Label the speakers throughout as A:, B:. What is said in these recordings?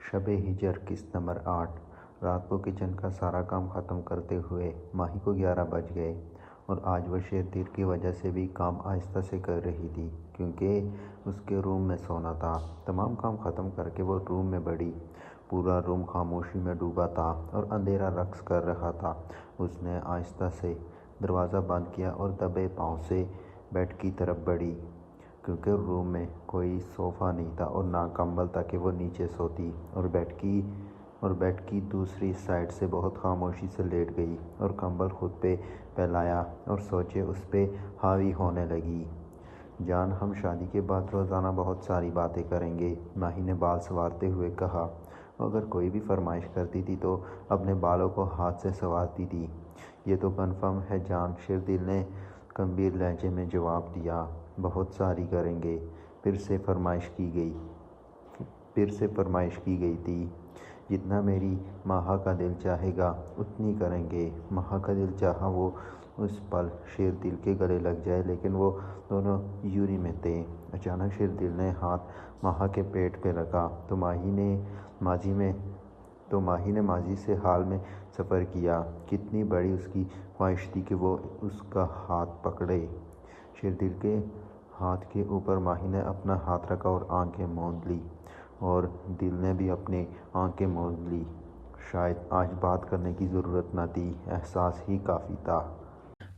A: شب ہجر قسط نمبر 8۔ رات کو کچن کا سارا کام ختم کرتے ہوئے ماہی کو 11 بج گئے، اور آج وہ شیر دل کی وجہ سے بھی کام آہستہ سے کر رہی تھی کیونکہ اس کے روم میں سونا تھا۔ تمام کام ختم کر کے وہ روم میں بڑھی۔ پورا روم خاموشی میں ڈوبا تھا اور اندھیرا رقص کر رہا تھا۔ اس نے آہستہ سے دروازہ بند کیا اور دبے پاؤں سے بیڈ کی طرف بڑھی، کیونکہ روم میں کوئی صوفہ نہیں تھا اور نہ کمبل تھا کہ وہ نیچے سوتی، اور بیڈ کی دوسری سائڈ سے بہت خاموشی سے لیٹ گئی اور کمبل خود پہ پھیلایا اور سوچیں اس پہ حاوی ہونے لگی۔ جان، ہم شادی کے بعد روزانہ بہت ساری باتیں کریں گے، ماہی نے بال سنوارتے ہوئے کہا۔ وہ اگر کوئی بھی فرمائش کرتی تھی تو اپنے بالوں کو ہاتھ سے سنوارتی تھی۔ یہ تو کنفرم ہے جان، شیردل نے گمبھیر لہجے میں جواب دیا۔ بہت ساری کریں گے، پھر سے فرمائش کی گئی تھی۔ جتنا میری ماہا کا دل چاہے گا اتنی کریں گے۔ ماہا کا دل چاہا وہ اس پل شیردل کے گلے لگ جائے، لیکن وہ دونوں یوری میں تھے۔ اچانک شیردل نے ہاتھ ماہا کے پیٹ پہ رکھا تو ماہی نے ماضی سے حال میں سفر کیا۔ کتنی بڑی اس کی خواہش تھی کہ وہ اس کا ہاتھ پکڑے۔ شیردل کے ہاتھ کے اوپر ماہی نے اپنا ہاتھ رکھا اور آنکھیں موند لی، اور دل نے بھی اپنی آنکھیں موند لی۔ شاید آج بات کرنے کی ضرورت نہ تھی، احساس ہی کافی تھا۔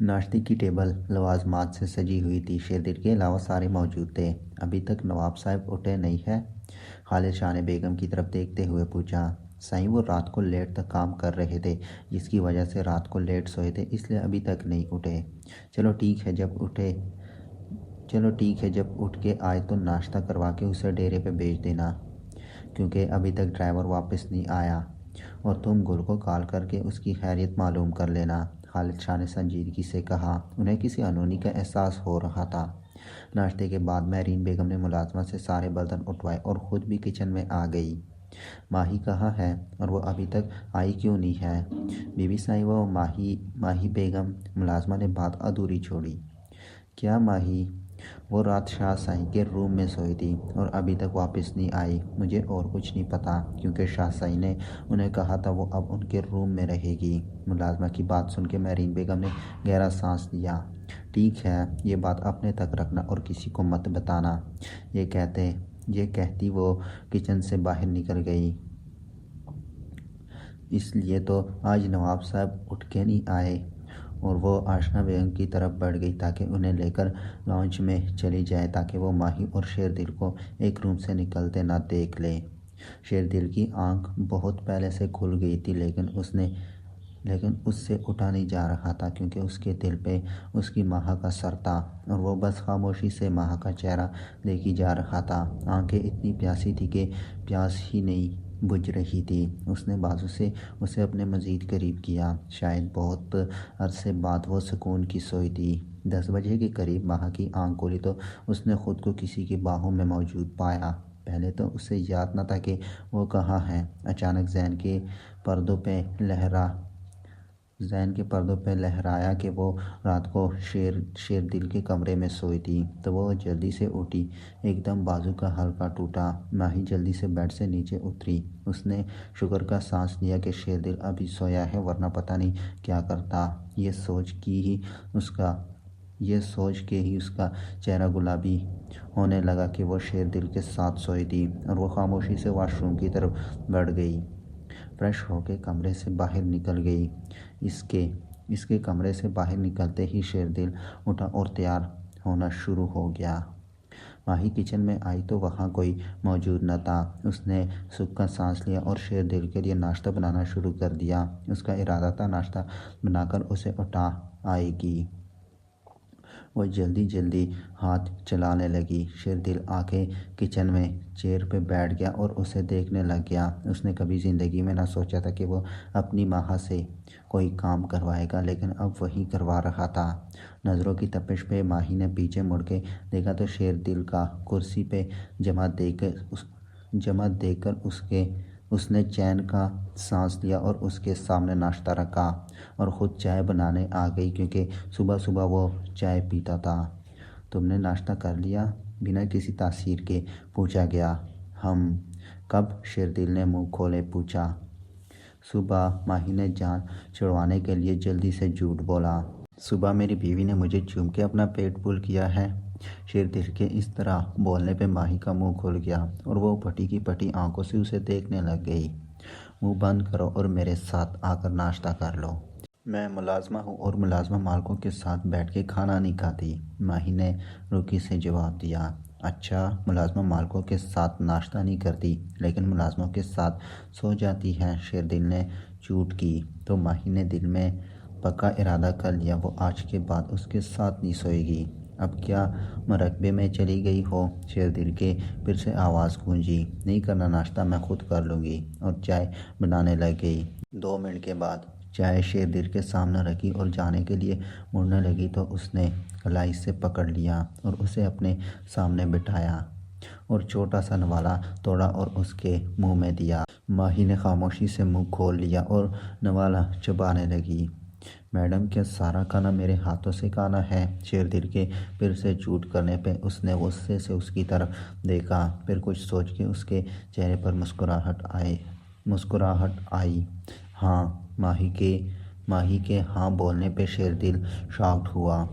A: ناشتے کی ٹیبل لوازمات سے سجی ہوئی تھی۔ شیردل کے علاوہ سارے موجود تھے۔ ابھی تک نواب صاحب اٹھے نہیں ہیں؟ خالد شاہ نے بیگم کی طرف دیکھتے ہوئے پوچھا۔ سائیں، وہ رات کو لیٹ تک کام کر رہے تھے، جس کی وجہ سے رات کو لیٹ سوئے تھے، اس لیے ابھی تک نہیں اٹھے۔ چلو ٹھیک ہے، جب اٹھ کے آئے تو ناشتہ کروا کے اسے ڈیرے پہ بھیج دینا، کیونکہ ابھی تک ڈرائیور واپس نہیں آیا، اور تم گل کو کال کر کے اس کی خیریت معلوم کر لینا، خالد شاہ نے سنجیدگی سے کہا۔ انہیں کسی انہونی کا احساس ہو رہا تھا۔ ناشتے کے بعد مہرین بیگم نے ملازمت سے سارے برتن اٹھوائے اور خود بھی کچن میں آ گئی۔ ماہی کہاں ہے اور وہ ابھی تک آئی کیوں نہیں ہے؟ بی بی سائیں و ماہی بیگم، ملازمہ نے بات ادھوری چھوڑی۔ کیا ماہی؟ وہ رات شاہ سائیں کے روم میں سوئی تھی اور ابھی تک واپس نہیں آئی۔ مجھے اور کچھ نہیں پتا، کیونکہ شاہ سائیں نے انہیں کہا تھا وہ اب ان کے روم میں رہے گی۔ ملازمہ کی بات سن کے مہرین بیگم نے گہرا سانس لیا۔ ٹھیک ہے، یہ بات اپنے تک رکھنا اور کسی کو مت بتانا، یہ کہتی وہ کچن سے باہر نکل گئی۔ اس لیے تو آج نواب صاحب اٹھ کے نہیں آئے، اور وہ آشنا بیگم کی طرف بڑھ گئی تاکہ انہیں لے کر لاؤنج میں چلی جائے، تاکہ وہ ماہی اور شیردل کو ایک روم سے نکلتے نہ دیکھ لے۔ شیردل کی آنکھ بہت پہلے سے کھل گئی تھی، لیکن اس سے اٹھا نہیں جا رہا تھا، کیونکہ اس کے دل پہ اس کی ماہا کا سر تھا، اور وہ بس خاموشی سے ماہا کا چہرہ دیکھی جا رہا تھا۔ آنکھیں اتنی پیاسی تھی کہ پیاس ہی نہیں بجھ رہی تھی۔ اس نے بازو سے اسے اپنے مزید قریب کیا۔ شاید بہت عرصے بعد وہ سکون کی سوئی تھی۔ 10 بجے کے قریب ماہا کی آنکھ کھلی تو اس نے خود کو کسی کی باہوں میں موجود پایا۔ پہلے تو اسے یاد نہ تھا کہ وہ کہاں ہے۔ اچانک ذہن کے پردوں پہ لہرایا کہ وہ رات کو شیردل کے کمرے میں سوئی تھی، تو وہ جلدی سے اٹھی۔ ایک دم بازو کا حلقہ ٹوٹا۔ ماہی جلدی سے بیڈ سے نیچے اتری۔ اس نے شکر کا سانس لیا کہ شیردل ابھی سویا ہے، ورنہ پتہ نہیں کیا کرتا۔ یہ سوچ کے ہی اس کا چہرہ گلابی ہونے لگا کہ وہ شیردل کے ساتھ سوئی تھی، اور وہ خاموشی سے واش روم کی طرف بڑھ گئی۔ فریش ہو کے کمرے سے باہر نکل گئی۔ اس کے کمرے سے باہر نکلتے ہی شیردل اٹھا اور تیار ہونا شروع ہو گیا۔ ماہی کچن میں آئی تو وہاں کوئی موجود نہ تھا۔ اس نے سکھ کا سانس لیا اور شیردل کے لیے ناشتہ بنانا شروع کر دیا۔ اس کا ارادہ تھا ناشتہ بنا کر اسے اٹھا آئے گی۔ وہ جلدی ہاتھ چلانے لگی۔ شیردل آ کے کچن میں چیئر پہ بیٹھ گیا اور اسے دیکھنے لگ گیا۔ اس نے کبھی زندگی میں نہ سوچا تھا کہ وہ اپنی ماہا سے کوئی کام کروائے گا، لیکن اب وہی کروا رہا تھا۔ نظروں کی تپش پہ ماہی نے پیچھے مڑ کے دیکھا تو شیردل کا کرسی پہ جمع دیکھ کر اس نے چین کا سانس لیا اور اس کے سامنے ناشتہ رکھا، اور خود چائے بنانے آ گئی، کیونکہ صبح وہ چائے پیتا تھا۔ تم نے ناشتہ کر لیا؟ بنا کسی تاثیر کے پوچھا گیا۔ کب؟ شیردل نے منہ کھولے پوچھا۔ صبح، ماہی نے جان چھڑوانے کے لیے جلدی سے جھوٹ بولا۔ صبح میری بیوی نے مجھے چوم کے اپنا پیٹ پھول کیا ہے۔ شیردل کے اس طرح بولنے پہ ماہی کا منہ کھل گیا اور وہ پھٹی کی پھٹی آنکھوں سے اسے دیکھنے لگ گئی۔ منہ بند کرو اور میرے ساتھ آ کر ناشتہ کر لو۔ میں ملازمہ ہوں اور ملازمہ مالکوں کے ساتھ بیٹھ کے کھانا نہیں کھاتی، ماہی نے رکی سے جواب دیا۔ اچھا، ملازمہ مالکوں کے ساتھ ناشتہ نہیں کرتی لیکن ملازموں کے ساتھ سو جاتی ہے، شیردل نے چوٹ کی تو ماہی نے دل میں پکا ارادہ کر لیا وہ آج کے بعد اس کے ساتھ نہیں سوئے گی۔ اب کیا مراقبے میں چلی گئی ہو؟ شیردل کے پھر سے آواز گونجی۔ نہیں کرنا ناشتہ، میں خود کر لوں گی، اور چائے بنانے لگ گئی۔ 2 منٹ کے بعد چائے شیردل کے سامنے رکھی اور جانے کے لیے مڑنے لگی تو اس نے کلائی سے پکڑ لیا اور اسے اپنے سامنے بٹھایا اور چھوٹا سا نوالا توڑا اور اس کے منہ میں دیا۔ ماہی نے خاموشی سے منہ کھول لیا اور نوالا چبانے لگی۔ میڈم، کیا سارا کھانا میرے ہاتھوں سے کھانا ہے؟ شیردل کے پھر سے جھوٹ کرنے پہ اس نے غصے سے اس کی طرف دیکھا، پھر کچھ سوچ کے اس کے چہرے پر مسکراہٹ آئی۔ ہاں، ماہی کے ہاں بولنے پہ شیردل شاکڈ ہوا۔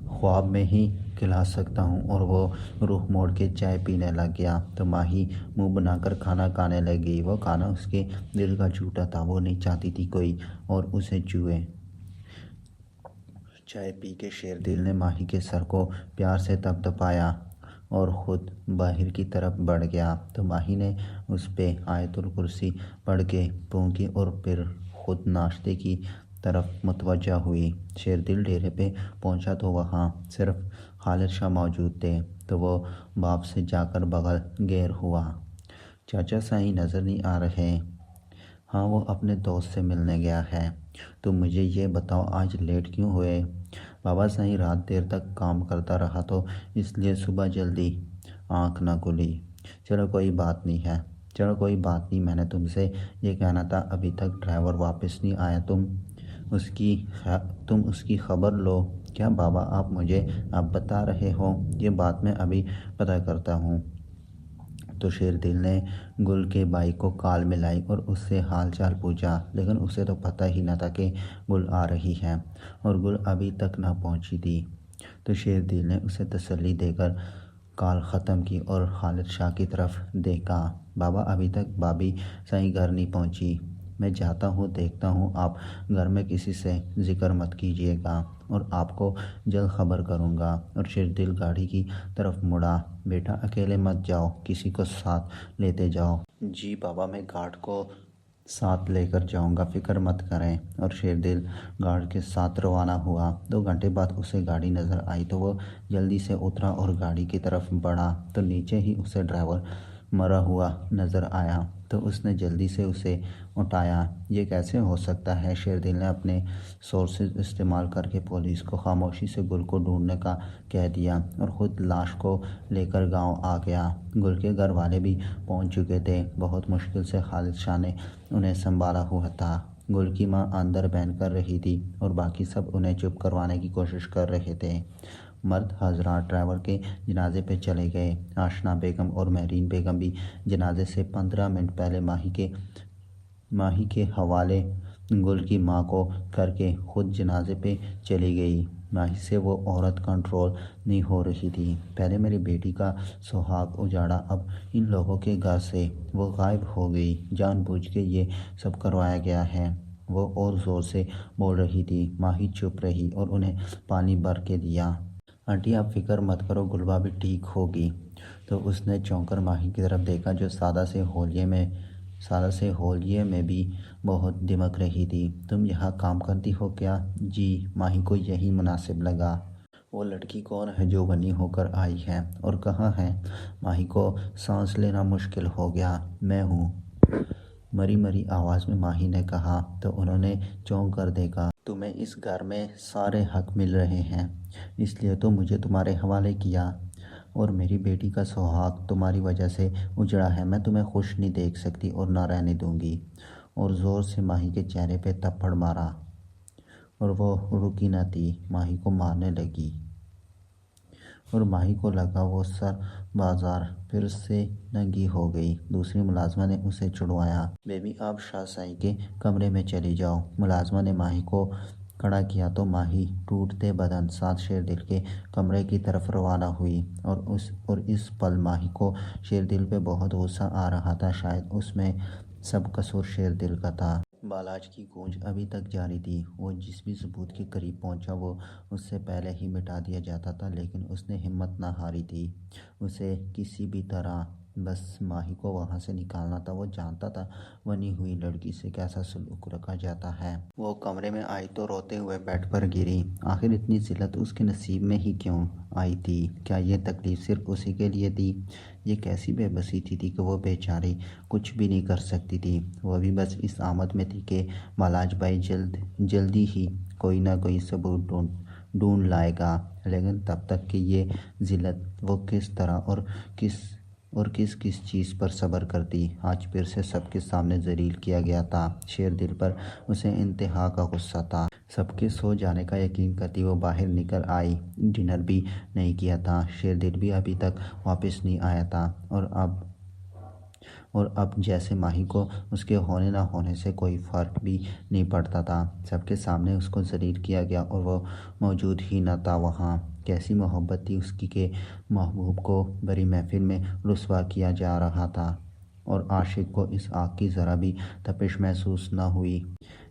A: خواب میں ہی کھلا سکتا ہوں، اور وہ رخ موڑ کے چائے پینے لگ گیا تو ماہی منہ بنا کر کھانا کھانے لگی۔ وہ کھانا اس کے دل کا جھوٹا تھا، وہ نہیں چاہتی تھی کوئی اور اسے چھوئے۔ چائے پی کے شیردل نے ماہی کے سر کو پیار سے تھپتھپایا اور خود باہر کی طرف بڑھ گیا تو ماہی نے اس پہ آیت الکرسی پڑھ کے پھونکی اور پھر خود ناشتے کی طرف متوجہ ہوئی۔ شیردل ڈیرے پہ پہنچا تو وہاں صرف خالد شاہ موجود تھے تو وہ باپ سے جا کر بغل گیر ہوا۔ چاچا سائیں نظر نہیں آ رہے؟ ہاں، وہ اپنے دوست سے ملنے گیا ہے۔ تم مجھے یہ بتاؤ، آج لیٹ کیوں ہوئے؟ بابا سائیں رات دیر تک کام کرتا رہا تو اس لیے صبح جلدی آنکھ نہ کھلی۔ چلو کوئی بات نہیں، میں نے تم سے یہ کہنا تھا، ابھی تک ڈرائیور واپس نہیں آیا، تم اس کی خبر لو۔ کیا بابا، آپ مجھے اب بتا رہے ہو؟ یہ بات میں ابھی پتہ کرتا ہوں۔ تو شیردل نے گل کے بھائی کو کال ملائی اور اس سے حال چال پوچھا، لیکن اسے تو پتہ ہی نہ تھا کہ گل آ رہی ہے اور گل ابھی تک نہ پہنچی تھی۔ تو شیردل نے اسے تسلی دے کر کال ختم کی اور خالد شاہ کی طرف دیکھا۔ بابا، ابھی تک بھابی سائیں گھر نہیں پہنچی، میں جاتا ہوں، دیکھتا ہوں، آپ گھر میں کسی سے ذکر مت کیجیے گا اور آپ کو جلد خبر کروں گا۔ اور شیردل گاڑی کی طرف مڑا۔ بیٹا، اکیلے مت جاؤ، کسی کو ساتھ لیتے جاؤ۔ جی بابا، میں گارڈ کو ساتھ لے کر جاؤں گا، فکر مت کریں۔ اور شیردل گارڈ کے ساتھ روانہ ہوا۔ 2 گھنٹے بعد اسے گاڑی نظر آئی تو وہ جلدی سے اترا اور گاڑی کی طرف بڑھا تو نیچے ہی اسے ڈرائیور مرا ہوا نظر آیا تو اس نے جلدی سے اسے اٹھایا۔ یہ کیسے ہو سکتا ہے؟ شیردل نے اپنے سورسز استعمال کر کے پولیس کو خاموشی سے گل کو ڈھونڈنے کا کہہ دیا اور خود لاش کو لے کر گاؤں آ گیا۔ گل کے گھر والے بھی پہنچ چکے تھے، بہت مشکل سے خالد شاہ نے انہیں سنبھالا ہوا تھا۔ گل کی ماں اندر بہن کر رہی تھی اور باقی سب انہیں چپ کروانے کی کوشش کر رہے تھے۔ مرد حضرات ڈرائیور کے جنازے پہ چلے گئے۔ آشنا بیگم اور مہرین بیگم بھی جنازے سے 15 منٹ پہلے ماہی کے حوالے گل کی ماں کو کر کے خود جنازے پہ چلی گئی۔ ماہی سے وہ عورت کنٹرول نہیں ہو رہی تھی۔ پہلے میری بیٹی کا سہاگ اجاڑا، اب ان لوگوں کے گھر سے وہ غائب ہو گئی، جان بوجھ کے یہ سب کروایا گیا ہے، وہ اور زور سے بول رہی تھی۔ ماہی چپ رہی اور انہیں پانی بھر کے دیا۔ آنٹی، آپ فکر مت کرو، گلبا بھی ٹھیک ہوگی۔ تو اس نے چونک کر ماہی کی طرف دیکھا جو سادہ سے ہولیے میں بھی بہت دمک رہی تھی۔ تم یہاں کام کرتی ہو کیا؟ جی، ماہی کو یہی مناسب لگا۔ وہ لڑکی کون ہے جو غنی ہو کر آئی ہے اور کہاں ہے؟ ماہی کو سانس لینا مشکل ہو گیا۔ میں ہوں، مری مری آواز میں ماہی نے کہا تو انہوں نے چونک کر دیکھا۔ تمہیں اس گھر میں سارے حق مل رہے ہیں، اس لیے تو مجھے تمہارے حوالے کیا، اور میری بیٹی کا سہاگ تمہاری وجہ سے اجڑا ہے، میں تمہیں خوش نہیں دیکھ سکتی اور نہ رہنے دوں گی۔ اور زور سے ماہی کے چہرے پہ تھپڑ مارا اور وہ رکی نہ تھی، ماہی کو مارنے لگی۔ اور ماہی کو لگا وہ سر بازار پھر سے ننگی ہو گئی۔ دوسری ملازمہ نے اسے چھڑوایا۔ بیبی آپ شاہ سائی کے کمرے میں چلی جاؤ۔ ملازمہ نے ماہی کو کھڑا کیا تو ماہی ٹوٹتے بدن ساتھ شیردل کے کمرے کی طرف روانہ ہوئی، اور اس پل ماہی کو شیردل پہ بہت غصہ آ رہا تھا۔ شاید اس میں سب قصور شیردل کا تھا۔ بالاج کی گونج ابھی تک جاری تھی۔ وہ جس بھی ثبوت کے قریب پہنچا وہ اس سے پہلے ہی مٹا دیا جاتا تھا، لیکن اس نے ہمت نہ ہاری تھی۔ اسے کسی بھی طرح بس ماہی کو وہاں سے نکالنا تھا۔ وہ جانتا تھا بنی ہوئی لڑکی سے کیسا سلوک رکھا جاتا ہے۔ وہ کمرے میں آئی تو روتے ہوئے بیڈ پر گری۔ آخر اتنی ذلت اس کے نصیب میں ہی کیوں آئی تھی؟ کیا یہ تکلیف صرف اسی کے لیے تھی؟ یہ کیسی بے بسی تھی کہ وہ بیچاری کچھ بھی نہیں کر سکتی تھی۔ وہ بھی بس اس آمد میں تھی کہ بالاج بھائی جلدی ہی کوئی نہ کوئی ثبوت ڈھونڈ لائے گا، لیکن تب تک کہ یہ ذلت وہ کس طرح اور کس چیز پر صبر کرتی۔ آج پھر سے سب کے سامنے ذلیل کیا گیا تھا۔ شیردل پر اسے انتہا کا غصہ تھا۔ سب کے سو جانے کا یقین کرتی وہ باہر نکل آئی۔ ڈنر بھی نہیں کیا تھا۔ شیردل بھی ابھی تک واپس نہیں آیا تھا، اور اب جیسے ماہی کو اس کے ہونے نہ ہونے سے کوئی فرق بھی نہیں پڑتا تھا۔ سب کے سامنے اس کو ذلیل کیا گیا اور وہ موجود ہی نہ تھا وہاں۔ کیسی محبت تھی اس کی کہ محبوب کو بڑی محفل میں رسوا کیا جا رہا تھا، اور عاشق کو اس آگ کی ذرا بھی تپش محسوس نہ ہوئی۔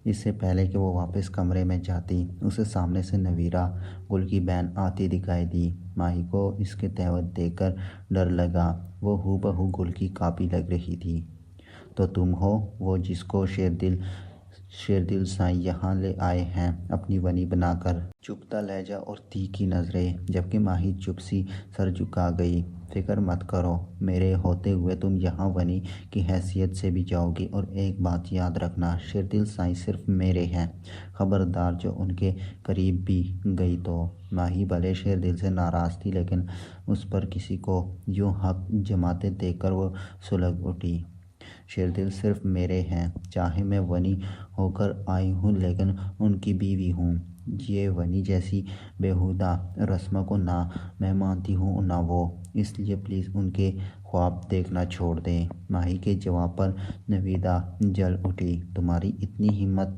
A: اس سے پہلے کہ وہ واپس کمرے میں جاتی، اسے سامنے سے نویرہ گل کی بہن آتی دکھائی دی۔ ماہی کو اس کے تیور دیکھ کر ڈر لگا۔ وہ ہو بہو گل کی کاپی لگ رہی تھی۔ تو تم ہو وہ جس کو شیردل سائی یہاں لے آئے ہیں اپنی ونی بنا کر؟ چپتا لہجہ اور تیکھی نظریں، جبکہ ماہی چپ سی سر جھکا گئی۔ فکر مت کرو، میرے ہوتے ہوئے تم یہاں ونی کی حیثیت سے بھی جاؤ گی، اور ایک بات یاد رکھنا، شیردل سائی صرف میرے ہیں۔ خبردار جو ان کے قریب بھی گئی تو۔ ماہی بھلے شیردل سے ناراض تھی، لیکن اس پر کسی کو یوں حق جماتے دیکھ کر وہ سلگ اٹھی۔ شیردل صرف میرے ہیں، چاہے میں ونی ہو کر آئی ہوں لیکن ان کی بیوی ہوں۔ یہ ونی جیسی بیہودہ رسموں کو نہ میں مانتی ہوں نہ وہ، اس لیے پلیز ان کے خواب دیکھنا چھوڑ دیں۔ ماہی کے جواب پر نویدا جل اٹھی۔ تمہاری اتنی ہمت؟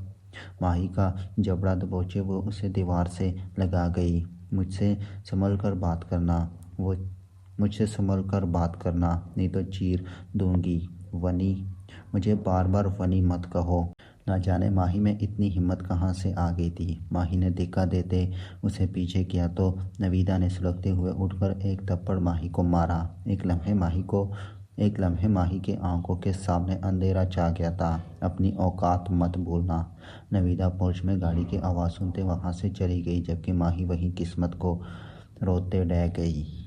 A: ماہی کا جبڑا دبوچے وہ اسے دیوار سے لگا گئی۔ مجھ سے سنبھل کر بات کرنا نہیں تو چیر دوں گی۔ ونی، مجھے بار بار ونی مت کہو۔ نہ جانے ماہی میں اتنی ہمت کہاں سے آ گئی تھی۔ ماہی نے دھکا دیتے اسے پیچھے کیا تو نویدا نے سلگتے ہوئے اٹھ کر ایک تھپڑ ماہی کو مارا۔ ایک لمحے ماہی کے آنکھوں کے سامنے اندھیرا چھا گیا تھا۔ اپنی اوقات مت بھولنا۔ نویدا پورچ میں گاڑی کی آواز سنتے وہاں سے چلی گئی، جبکہ ماہی وہیں قسمت کو روتے رہ گئی۔